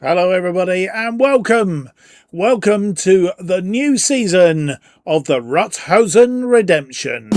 Hello, everybody, and welcome. Welcome to the new season of the Rothosen Redemption.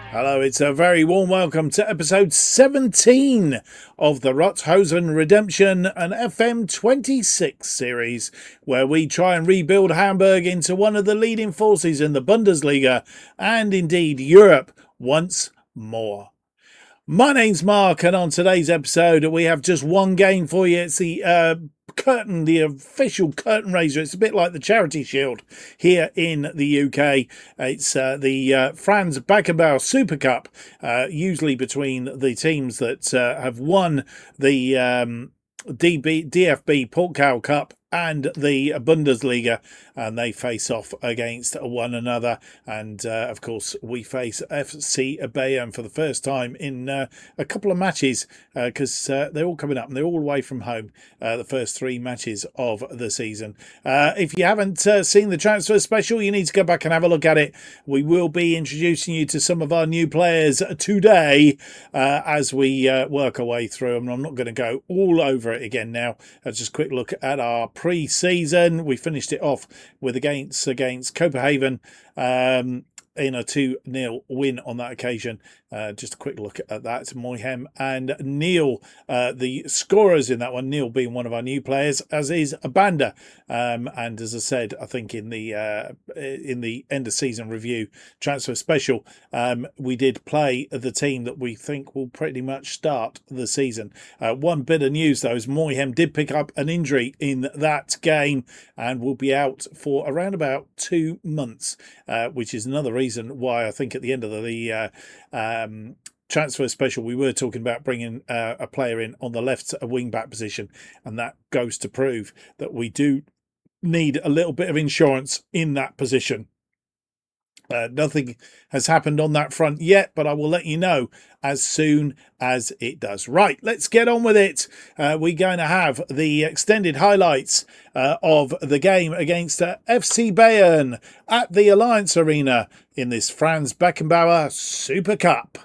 Hello, it's a very warm welcome to episode 17 of the Rothosen Redemption, an FM26 series where we try and rebuild Hamburg into one of the leading forces in the Bundesliga and indeed Europe once more. My name's Mark, and on today's episode we have just one game for you. It's the the official curtain raiser. It's a bit like the Charity Shield here in the UK. It's the Franz Beckenbauer Super Cup, usually between the teams that have won the DFB Portugal Cup and the Bundesliga, and they face off against one another. And of course, we face FC Bayern for the first time in a couple of matches because they're all coming up and they're all away from home. The first three matches of the season. If you haven't seen the transfer special, you need to go back and have a look at it. We will be introducing you to some of our new players today as we work our way through them. I'm not going to go all over it again now. Just a quick look at our pre-season. We finished it off with against Copenhagen in a 2-0 win on that occasion. Just a quick look at that. Moyhem and Neil, the scorers in that one. Neil being one of our new players, as is Banda. And as I said, I think in the end of season review transfer special, we did play the team that we think will pretty much start the season. One bit of news though is Moyhem did pick up an injury in that game and will be out for around about 2 months, which is another reason why I think at the end of the transfer special we were talking about bringing a player in on the left wing back position, and that goes to prove that we do need a little bit of insurance in that position. Nothing has happened on that front yet, but I will let you know as soon as it does. Right, let's get on with it. We're going to have the extended highlights of the game against FC Bayern at the Alliance Arena in this Franz Beckenbauer Super Cup.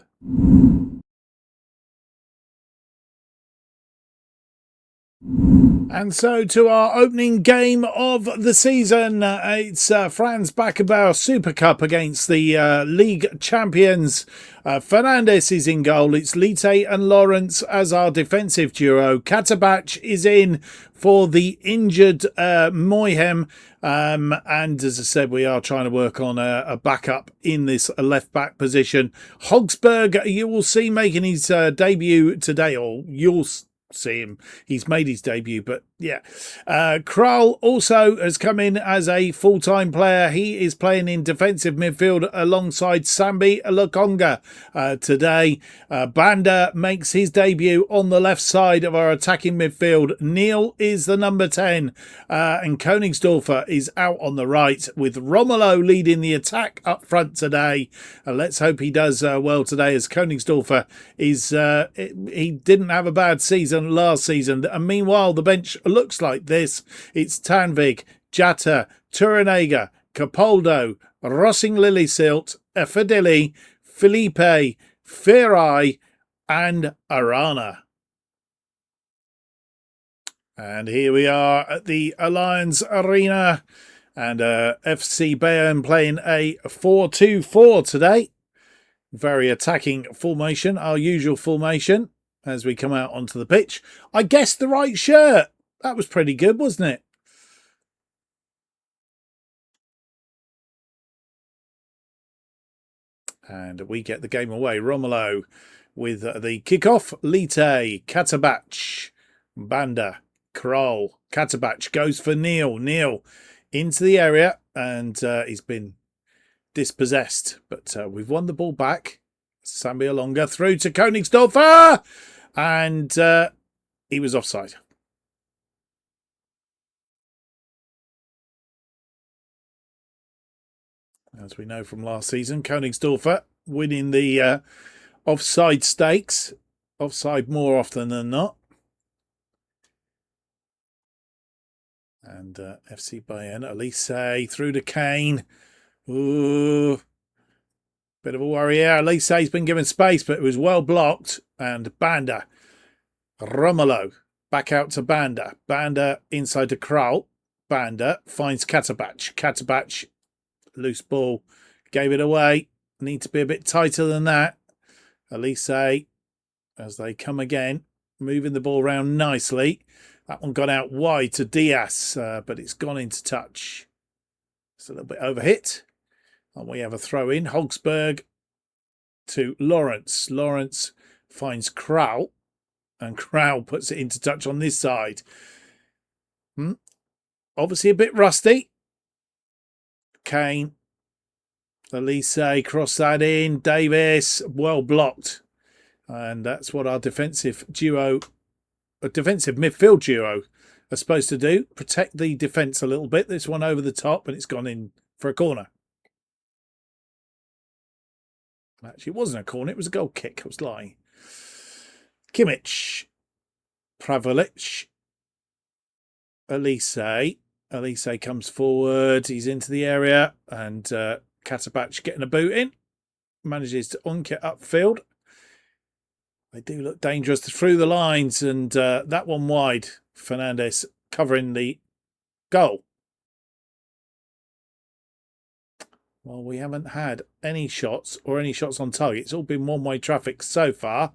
And so to our opening game of the season, it's Franz Beckenbauer Super Cup against the league champions. Fernandes is in goal. It's Lite and Lawrence as our defensive duo. Katabach is in for the injured Moyhem. And as I said, we are trying to work on a backup in this left back position. Hogsberg, you will see making his debut today, or you'll see him. He's made his debut, but yeah. Kral also has come in as a full-time player. He is playing in defensive midfield alongside Sambi Lakonga today. Banda makes his debut on the left side of our attacking midfield. Neil is the number 10 and Königsdorfer is out on the right, with Romolo leading the attack up front today. Let's hope he does well today, as Königsdorfer is he didn't have a bad season last season, and meanwhile the bench looks like this. It's Tanvig, Jatta, Turanega, Capaldo, Rossing Lillisilt, Fadili, Felipe, Ferai and Arana. And here we are at the Alliance Arena, and FC Bayern playing a 4-2-4 today. Very attacking formation, our usual formation, as we come out onto the pitch. I guessed the right shirt. That was pretty good, wasn't it? And we get the game away. Romolo with the kickoff. Lite, Katabach, Banda, Kral. Katabach goes for Neil. Neil into the area, and he's been dispossessed. But we've won the ball back. Sambi Alonga through to Königsdorfer, and he was offside. As we know from last season, Königsdorfer winning the offside stakes. Offside more often than not. And FC Bayern, Elise through to Kane. Ooh. Bit of a worry here. Elise's been given space, but it was well blocked. And Banda. Romelu. Back out to Banda. Banda inside to Kral. Banda finds Katabach. Katabach. Loose ball. Gave it away. Need to be a bit tighter than that. Elise, as they come again, moving the ball around nicely. That one got out wide to Diaz, but it's gone into touch. It's a little bit overhit. And we have a throw in. Hogsberg to Lawrence. Lawrence finds Kral. And Kral puts it into touch on this side. Obviously a bit rusty. Kane. Elise cross that in. Davis, well blocked. And that's what our defensive midfield duo are supposed to do. Protect the defence a little bit. This one over the top, and it's gone in for a corner. Actually, it wasn't a corner. It was a goal kick. I was lying. Kimmich. Pravolic. Elise. Elise comes forward. He's into the area. And Katabach getting a boot in. Manages to unk it upfield. They do look dangerous through the lines. And that one wide. Fernandes covering the goal. Well, we haven't had any shots or any shots on target. It's all been one-way traffic so far.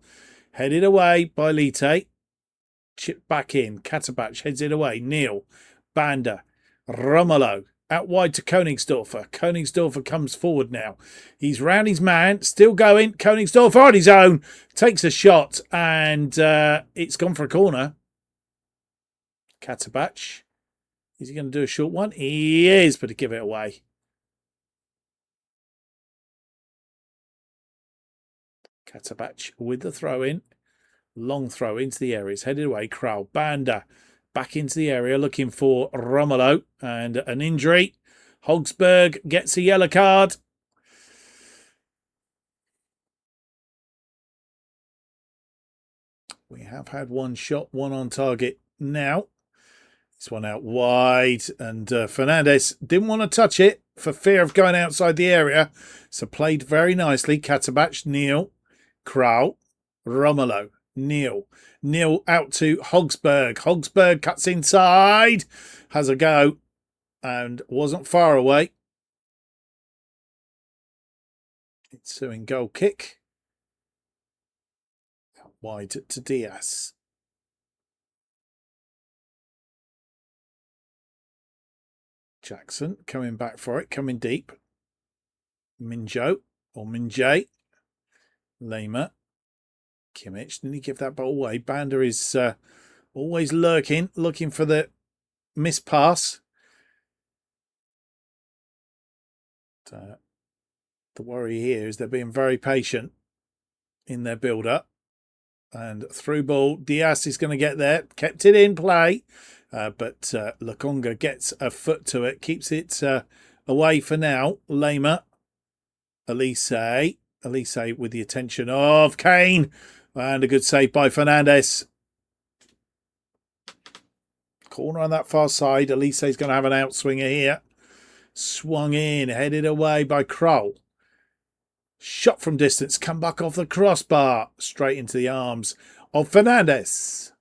Headed away by Lite. Chipped back in. Katabach heads it away. Neil. Banda. Romelu. Out wide to Königsdorfer. Königsdorfer comes forward now. He's round his man. Still going. Königsdorfer on his own. Takes a shot. And it's gone for a corner. Katabach. Is he going to do a short one? He is, but to give it away. Katabach with the throw in. Long throw into the area. It's headed away. Kral. Banda back into the area looking for Romelu. And an injury. Hogsberg gets a yellow card. We have had one shot, one on target now. This one out wide. And Fernandes didn't want to touch it for fear of going outside the area. So played very nicely. Katabach, Neil. Kral, Romelu, Neil. Neil out to Hogsberg. Hogsberg cuts inside. Has a go. And wasn't far away. Ensuing goal kick. Out wide to Diaz. Jackson coming back for it. Coming deep. Minjo or Minjay. Lema. Kimmich. Didn't he give that ball away? Banda is always lurking, looking for the missed pass. The worry here is they're being very patient in their build-up. And through ball, Diaz is going to get there. Kept it in play. But Lokonga gets a foot to it. Keeps it away for now. Lema. Elise with the attention of Kane. And a good save by Fernandes. Corner on that far side. Elise is going to have an outswinger here. Swung in. Headed away by Kral. Shot from distance. Come back off the crossbar. Straight into the arms of Fernandes.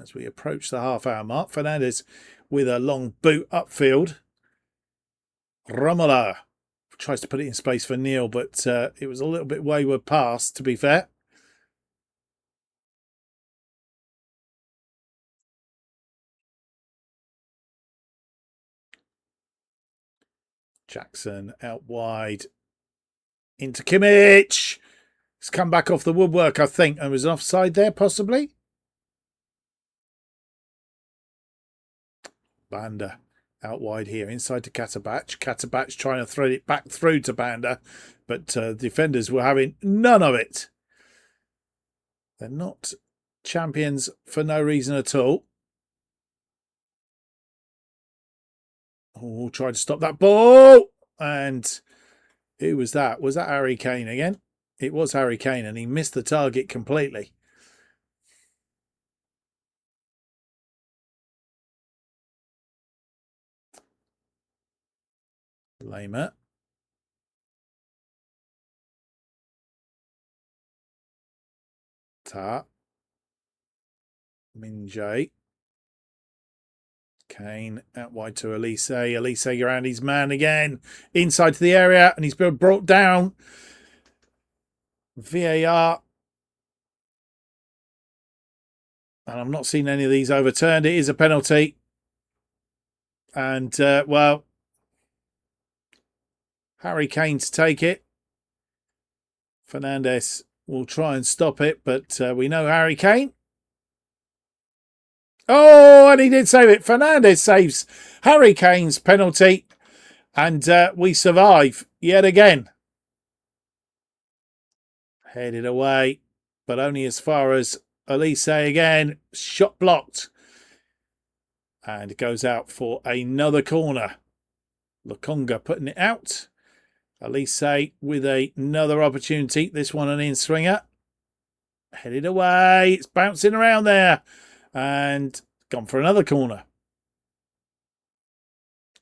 As we approach the half-hour mark. Fernandes with a long boot upfield. Romelu tries to put it in space for Neil, but it was a little bit wayward pass, to be fair. Jackson out wide. Into Kimmich. He's come back off the woodwork, I think. And was offside there, possibly. Banda. Out wide here, inside to Katabach. Katabach trying to thread it back through to Banda, but defenders were having none of it. They're not champions for no reason at all. Oh, tried to stop that ball. And who was that? Was that Harry Kane again? It was Harry Kane, and he missed the target completely. Lamer. Ta. Minjay. Kane out wide to Elise. Elise around his man again. Inside to the area, and he's been brought down. VAR. And I've not seen any of these overturned. It is a penalty. And, well, Harry Kane to take it. Fernandes will try and stop it, but we know Harry Kane. Oh, and he did save it. Fernandes saves Harry Kane's penalty. And we survive yet again. Headed away, but only as far as Elise again. Shot blocked. And it goes out for another corner. Lokonga putting it out. Elise with another opportunity. This one an in-swinger. Headed away. It's bouncing around there. And gone for another corner.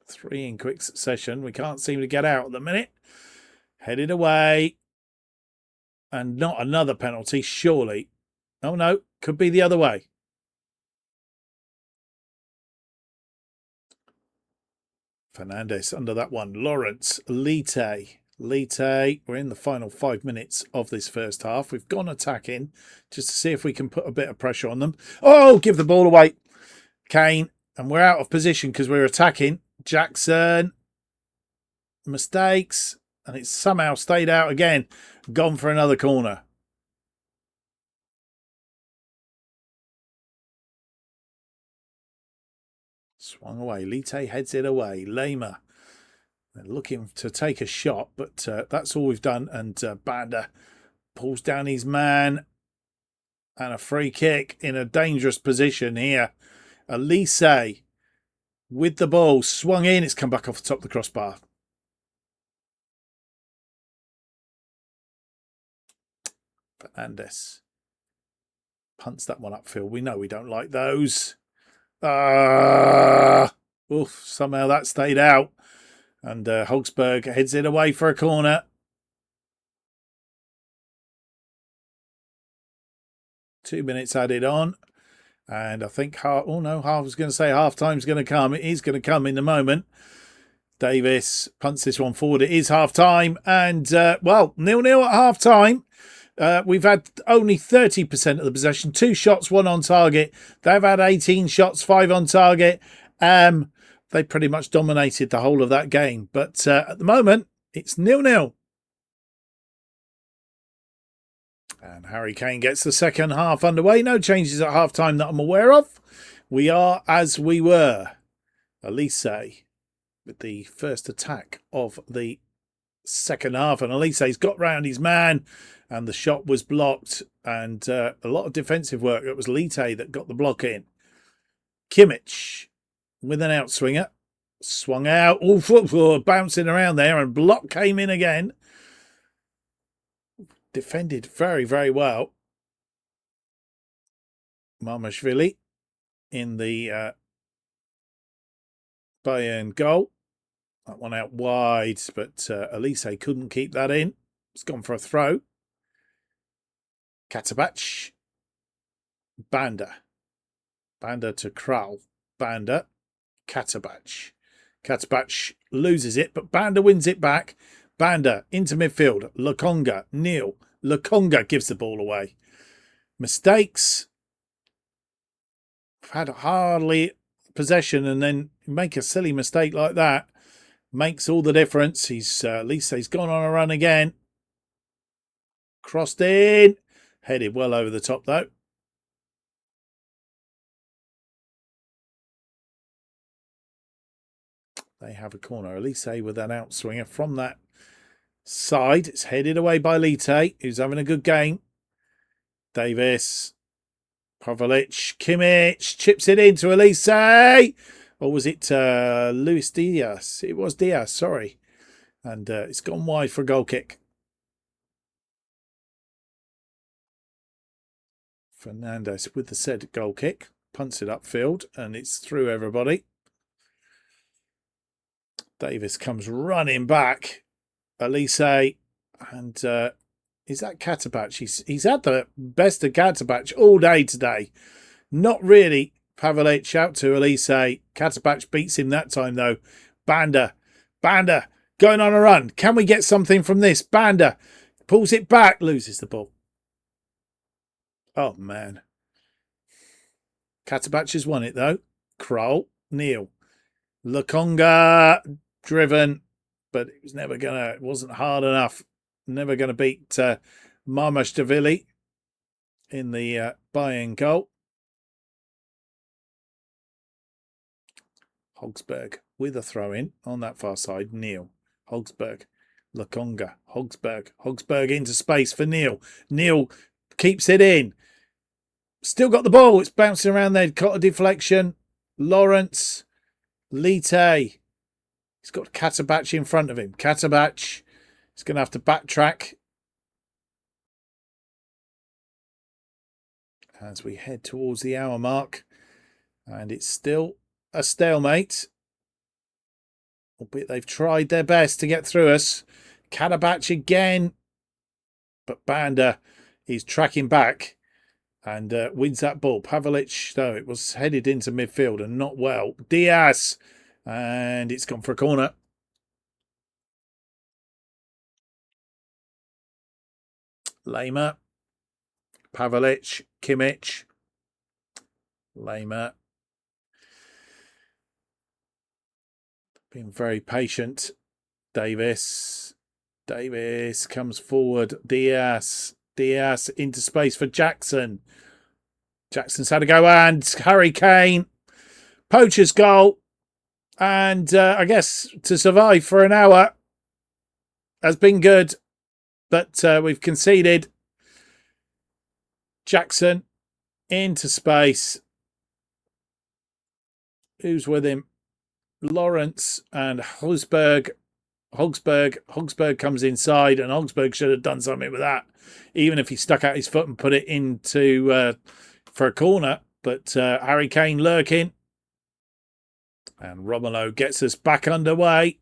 3 in quick succession. We can't seem to get out at the minute. Headed away. And not another penalty, surely. Oh, no. Could be the other way. Fernandes under that one. Lawrence. Lite. We're in the final 5 minutes of this first half. We've gone attacking just to see if we can put a bit of pressure on them. Oh, give the ball away. Kane. And we're out of position because we're attacking. Jackson. Mistakes. And it's somehow stayed out again. Gone for another corner. Swung away. Lite heads it away. Lamer. They're looking to take a shot, but that's all we've done. And Banda pulls down his man. And a free kick in a dangerous position here. Elise with the ball. Swung in. It's come back off the top of the crossbar. Fernandes punts that one upfield. We know we don't like those. Oof, somehow that stayed out. And Hogsberg heads it away for a corner. Two minutes added on. And I think, I was going to say half time's going to come. It is going to come in a moment. Davis punts this one forward. It is half time. And, 0-0 at half time. We've had only 30% of the possession. 2 shots, 1 on target. They've had 18 shots, 5 on target. They pretty much dominated the whole of that game. But at the moment, it's 0-0. And Harry Kane gets the second half underway. No changes at half time that I'm aware of. We are as we were. Elise with the first attack of the second half. And Elise's got round his man. And the shot was blocked. And a lot of defensive work. It was Lite that got the block in. Kimmich with an outswinger. Swung out. Oh, bouncing around there. And block came in again. Defended very, very well. Marmashvili in the Bayern goal. That one out wide. But Elise couldn't keep that in. It's gone for a throw. Katabach. Banda to Kral. Banda. Katabach. Katabach loses it, but Banda wins it back. Banda into midfield. Lokonga. Neil. Lokonga gives the ball away. Mistakes. Had hardly possession and then make a silly mistake like that. Makes all the difference. He's gone on a run again. Crossed in. Headed well over the top though. They have a corner. Elise with an outswinger from that side. It's headed away by Lite, who's having a good game. Davis. Pavlic. Kimmich. Chips it into Elise. Or was it Luis Diaz? It was Diaz, sorry. And it's gone wide for a goal kick. Fernandes with the said goal kick. Punts it upfield and it's through everybody. Davis comes running back. Elise, and is that Katabach? He's had the best of Katabach all day today. Not really. Pavlic out to Elise. Katabach beats him that time though. Banda going on a run. Can we get something from this? Banda pulls it back, loses the ball. Oh man. Katabach has won it though. Kroll, Neil, Lukonga driven, but it wasn't hard enough. Never gonna beat Marmashdavili in the Bayern goal. Hogsberg with a throw in on that far side. Neil, Hogsberg, Lukonga, Hogsberg into space for Neil. Neil keeps it in. Still got the ball. It's bouncing around there. Caught a deflection. Lawrence, Lite. He's got Katabach in front of him. Katabach is going to have to backtrack as we head towards the hour mark. And it's still a stalemate. Albeit they've tried their best to get through us. Katabach again. But Banda is tracking back and wins that ball. Pavlic, though, it was headed into midfield and not well. Diaz. And it's gone for a corner. Lema. Pavlic. Kimmich. Lema. Being very patient. Davis comes forward. Diaz into space for Jackson. Jackson's had a go and Harry Kane. Poacher's goal. And I guess to survive for an hour has been good. But we've conceded. Jackson into space. Who's with him? Lawrence and Hogsberg comes inside, and Hogsberg should have done something with that, even if he stuck out his foot and put it into for a corner. But Harry Kane lurking, and Romelu gets us back underway.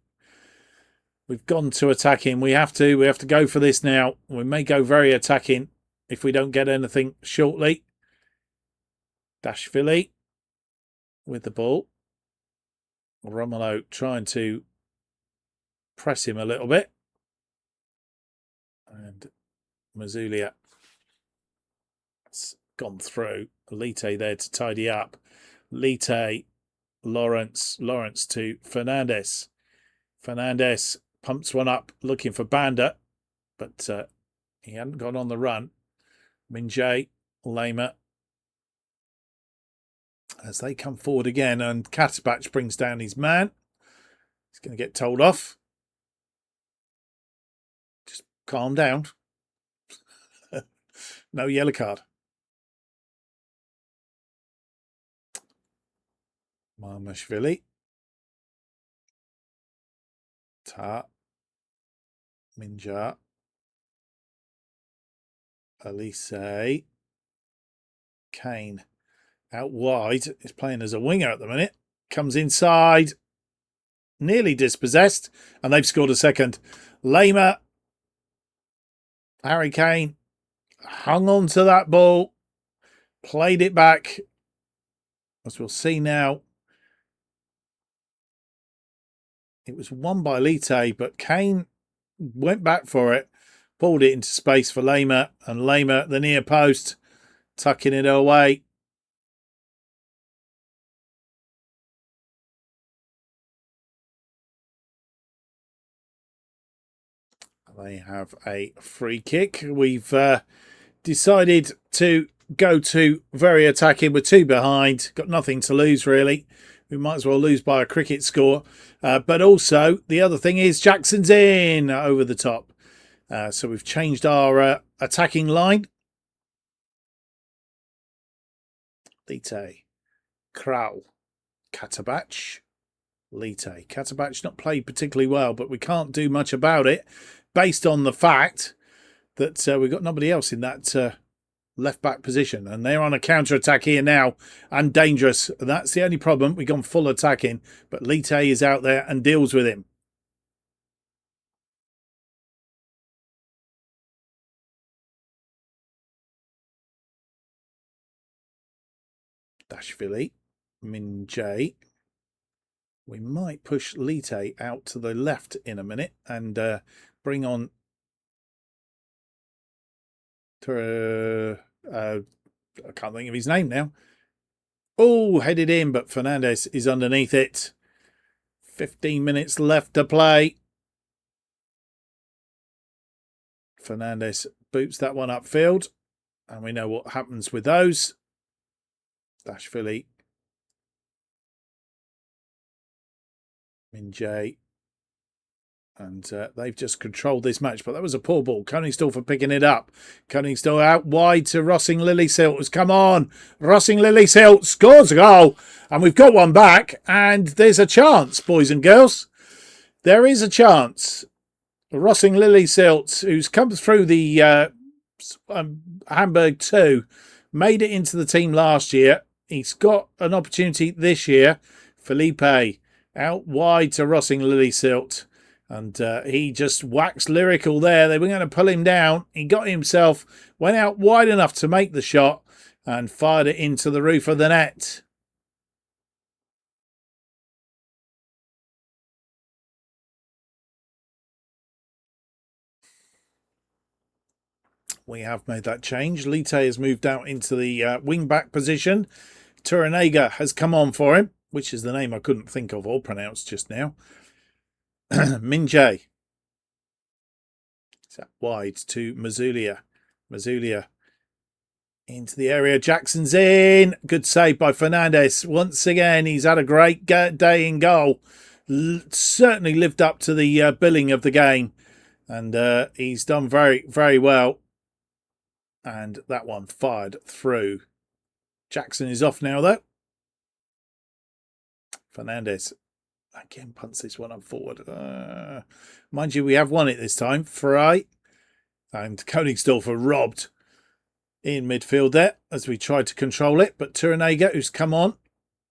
We've gone to attacking. We have to go for this now. We may go very attacking if we don't get anything shortly. Dashvili with the ball. Romelu trying to press him a little bit. And Mazulia has gone through. Lite there to tidy up. Lite, Lawrence to Fernandez. Fernandez pumps one up looking for Banda, but he hadn't gone on the run. Minjay, Lema, as they come forward again, and Katabach brings down his man. He's going to get told off. Just calm down. No yellow card. Marmashvili. Ta. Minja. Elise. Kane. Out wide. Is playing as a winger at the minute. Comes inside. Nearly dispossessed. And they've scored a second. Lema. Harry Kane. Hung on to that ball. Played it back. As we'll see now. It was won by Lite, but Kane went back for it. Pulled it into space for Lema. And Lema at the near post. Tucking it away. They have a free kick. We've decided to go to very attacking. We're two behind. Got nothing to lose, really. We might as well lose by a cricket score. But also, the other thing is Jackson's in over the top. So we've changed our attacking line. Lite, Kroll, Katabach, Lite. Katabach not played particularly well, but we can't do much about it based on the fact that we've got nobody else in that left back position, and they're on a counter attack here now and dangerous. That's the only problem. We've gone full attacking, but Lite is out there and deals with him. Dashvili, Min-jae. We might push Lite out to the left in a minute and bring on I can't think of his name now. Oh, headed in, but Fernandez is underneath it. 15 minutes left to play. Fernandez boots that one upfield, and we know what happens with those. Dashvili, Min-jae, and they've just controlled this match, but that was a poor ball. Koningsdorfer picking it up. Koningsdorfer out wide to Rosing Lillesilt. Come on, Rosing Lillesilt scores a goal, and we've got one back, and there's a chance, boys and girls. There is a chance. Rosing Lillesilt, who's come through the Hamburg 2, made it into the team last year. He's got an opportunity this year. Felipe out wide to Rosing Lillesilt. And he just waxed lyrical there. They were going to pull him down. He got himself, went out wide enough to make the shot and fired it into the roof of the net. We have made that change. Lite has moved out into the wing-back position. Turanega has come on for him, which is the name I couldn't think of or pronounce just now. Min-jae. Wide to Mazulia. Mazulia into the area. Jackson's in. Good save by Fernandez. Once again, he's had a great day in goal. Certainly lived up to the billing of the game. And he's done very, very well. And that one fired through. Jackson is off now, though. Fernandez again punts this one up forward. Mind you, we have won it this time. Frey and Koningsdorfer robbed in midfield there as we tried to control it. But Turanega, who's come on.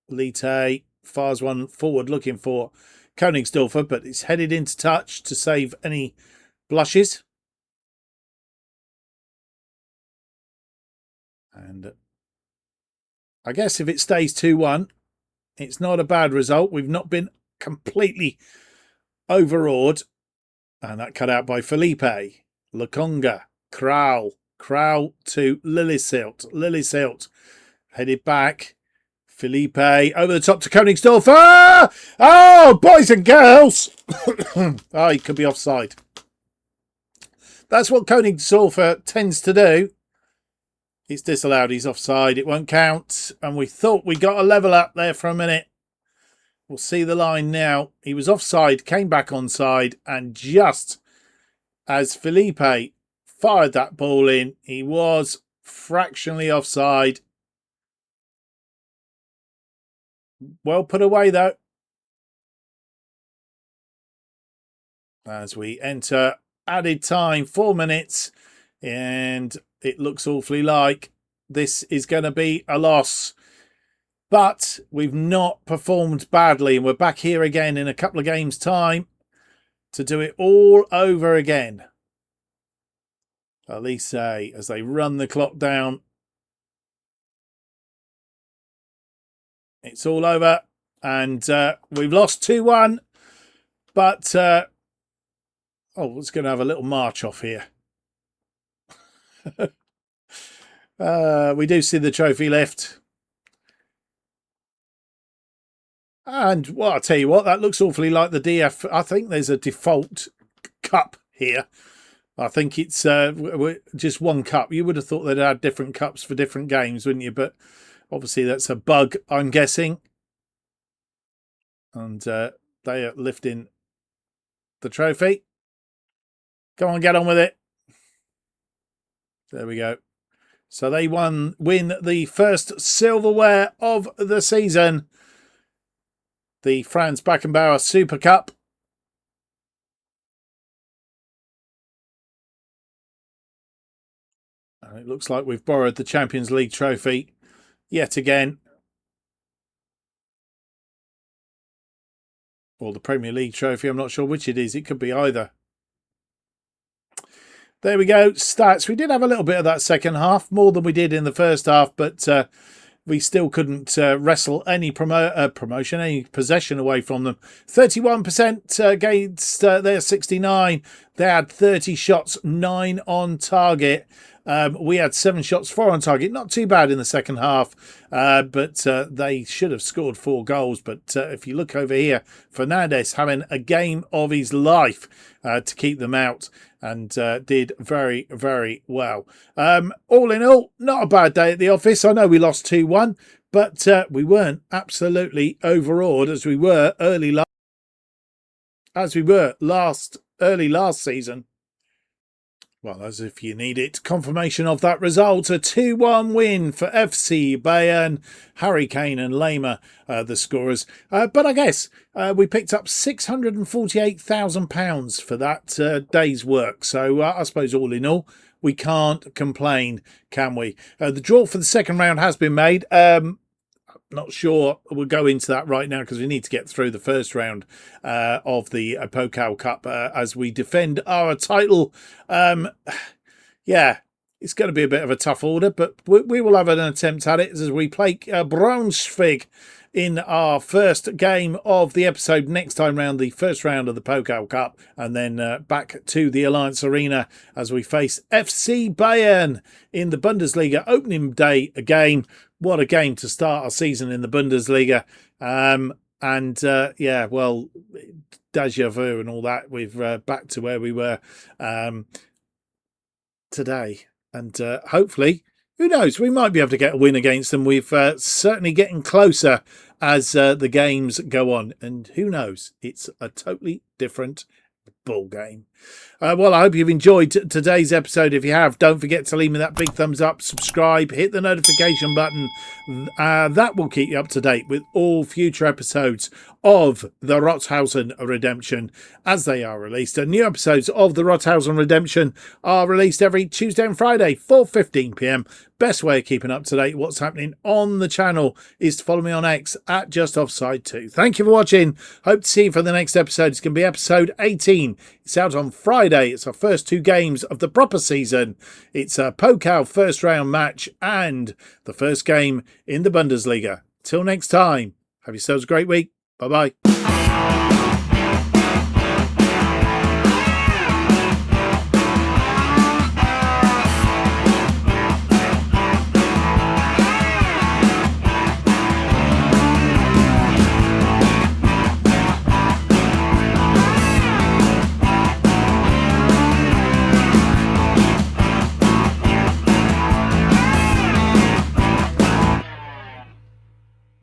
Lite fires one forward looking for Koningsdorfer, but it's headed into touch to save any blushes. And I guess if it stays 2-1, it's not a bad result. We've not been completely overawed. And that cut out by Felipe. Lakonga. Kral to Lillesilt. Lillesilt headed back. Felipe over the top to Koningsdorfer. Oh, boys and girls. Oh, he could be offside. That's what Koningsdorfer tends to do. It's disallowed. He's offside. It won't count. And we thought we got a level up there for a minute. We'll see the line now. He was offside, came back onside, and just as Felipe fired that ball in, he was fractionally offside. Well put away, though. As we enter added time, 4 minutes, and it looks awfully like this is going to be a loss. But we've not performed badly, and we're back here again in a couple of games' time to do it all over again. Elise, as they run the clock down. It's all over, and we've lost 2-1. But, let's going to have a little march off here. We do see the trophy lift. And, well, I'll tell you what, that looks awfully like the DF. I think there's a default cup here. I think it's just one cup. You would have thought they'd had different cups for different games, wouldn't you? But obviously that's a bug, I'm guessing. And they are lifting the trophy. Come on, get on with it. There we go. So they win the first silverware of the season. The Franz Beckenbauer Super Cup. It looks like we've borrowed the Champions League trophy yet again. Or the Premier League trophy. I'm not sure which it is. It could be either. There we go. Stats. We did have a little bit of that second half, more than we did in the first half, but we still couldn't wrestle any promotion, any possession away from them. 31% against their 69. They had 30 shots, 9 on target. We had 7 shots, 4 on target. Not too bad in the second half, but they should have scored 4 goals. But if you look over here, Fernandes having a game of his life to keep them out, and did very, very well. All in all, not a bad day at the office. I know we lost 2-1, but we weren't absolutely overawed as we were early last season. Well, as if you need it. Confirmation of that result. A 2-1 win for FC Bayern. Harry Kane and Lema, the scorers. But I guess we picked up £648,000 for that day's work. So I suppose all in all, we can't complain, can we? The draw for the second round has been made. Not sure we'll go into that right now because we need to get through the first round of the Pokal Cup as we defend our title. Yeah, it's going to be a bit of a tough order, but we will have an attempt at it as we play Braunschweig in our first game of the episode next time round, the first round of the Pokal Cup, and then back to the Alliance Arena as we face FC Bayern in the Bundesliga opening day again. What a game to start our season in the Bundesliga. Yeah, well, deja vu and all that. We're back to where we were today. And hopefully, who knows, we might be able to get a win against them. We've certainly getting closer as the games go on. And who knows, it's a totally different ball game. Well, I hope you've enjoyed today's episode. If you have, don't forget to leave me that big thumbs up, subscribe, hit the notification button. That will keep you up to date with all future episodes of the Rothosen Redemption as they are released. And new episodes of the Rothosen Redemption are released every Tuesday and Friday, 4:15 p.m. Best way of keeping up to date what's happening on the channel is to follow me on X at JustOffside2. Thank you for watching. Hope to see you for the next episode. It's going to be episode 18. It's out on Friday. It's our first 2 games of the proper season. It's a Pokal first round match and the first game in the Bundesliga. Till next time, have yourselves a great week. Bye-bye.